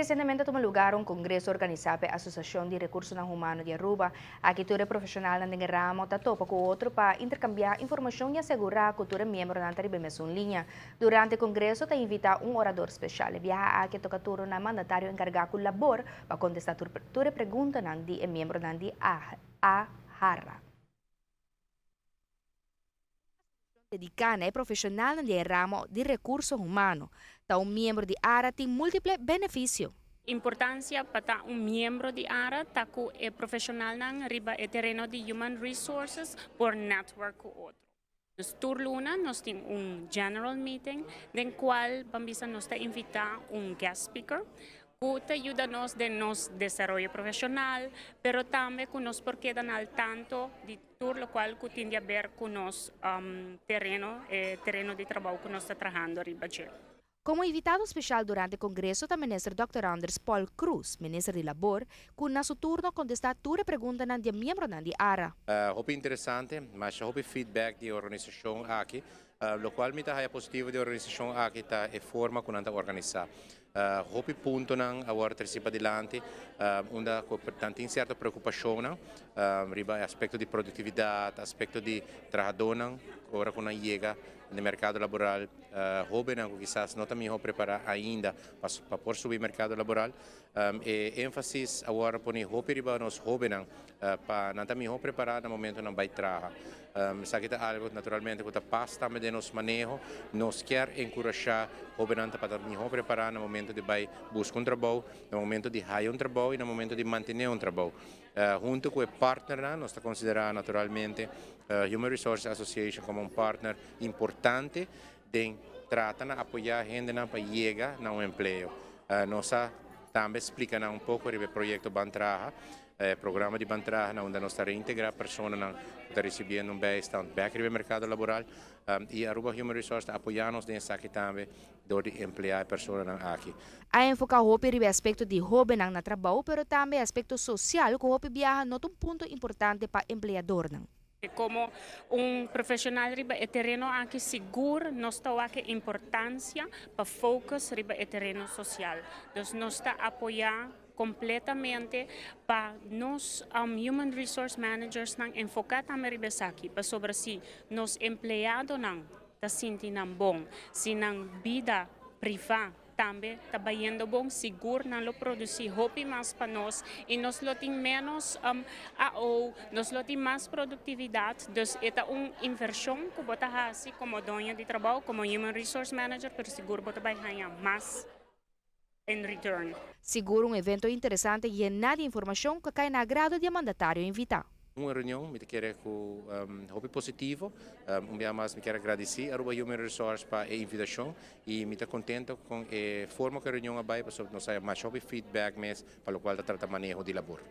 Recientemente tuvo lugar un congreso organizado por la Asociación de Recursos Humanos de Aruba. Aquí tú eres profesional en el ramo, te topa con otro para intercambiar información y asegurar que tú eres miembro de la en línea. Durante el congreso te invita un orador especial. Viaja a que toca turno un mandatario encargado con labor para contestar tu preguntas de miembro de AJARA. Dedicada é profissional no ramo de recursos humanos. Está um membro de ARA tem múltiplos benefícios. Importância para um membro de ARA taku é profissional nang riba e terreno de human resources por network com outro. Nos turluna nós temos general meeting, den qual bambisa nós te invitar guest speaker que te ajuda nos de nos desarrollo profissional, pero também que nos porque dan al tanto de tur lo qual que tiende a ver com nos terreno de trabalho que nós está trabalhando riba. Como invitado especial durante o congresso está o ministro Dr. Anders Paul Cruz, ministro de Labor, que na seu turno contestar todas as perguntas de membro de ARA. Hope interessante, mas hope feedback da organização aqui, lo qual me é positivo da organização aqui está é forma como anda organizar. Hope punto nang awar tersipa dilante, unda tanto certa preocupação, riba aspecto de produtividade, aspecto de trabalhador, ora quando chega no mercado laboral, hope nang quizás não também preparar ainda para por subir mercado laboral, e ênfasis agora põe hope riba nos hope nang para não também preparar no momento não vai trabalhar. Sa kita algo naturalmente que passa também de nos manejo, nos quer encorajar hope nang para também preparar no momento de vai buscar trabalho, no momento de hire trabalho e no momento de manter trabalho. Junto com o partner, nós está considerando naturalmente Human Resources Association como partner importante de tratar de apoiar a gente para chegar a emprego. Nós também explicamos pouco sobre o projeto Bantraja, programa de Bantraja, onde nós estamos reintegrar pessoas que estão recebendo bijstand back no mercado laboral e a Aruba Human Resources apoia-nos nessa aqui também de emplear pessoas aqui. A enfocar o aspecto de hobby na trabalho, pero também aspecto social, que o viaja nota um ponto importante para o empregador. Como profissional riba e terreno aqui seguro, nós está aqui importância para focus riba e terreno social. Então nós está apoiar completamente para nós human resource managers nang enfocar também riba aqui para sobre si nos empleados nang ta sinti nang bom, si nang vida privada também trabalhando bom, seguro, não lo produzir hopi mais para nós e nós lo tem menos nós lo tem mais produtividade, então é inversão que bota assim como dono de trabalho, como human resource manager, pero seguro bota vai ganhar mais em return. Seguro evento interessante e nada de informação que cai na agrado do mandatário invitado. Uma reunião, me quero com hobby positivo, dia mais me quero agradecer a Aruba Human Resources para a invitação e me estou contente com a forma que a reunião vai para nós mais hobby feedback para o qual trata manejo de labor.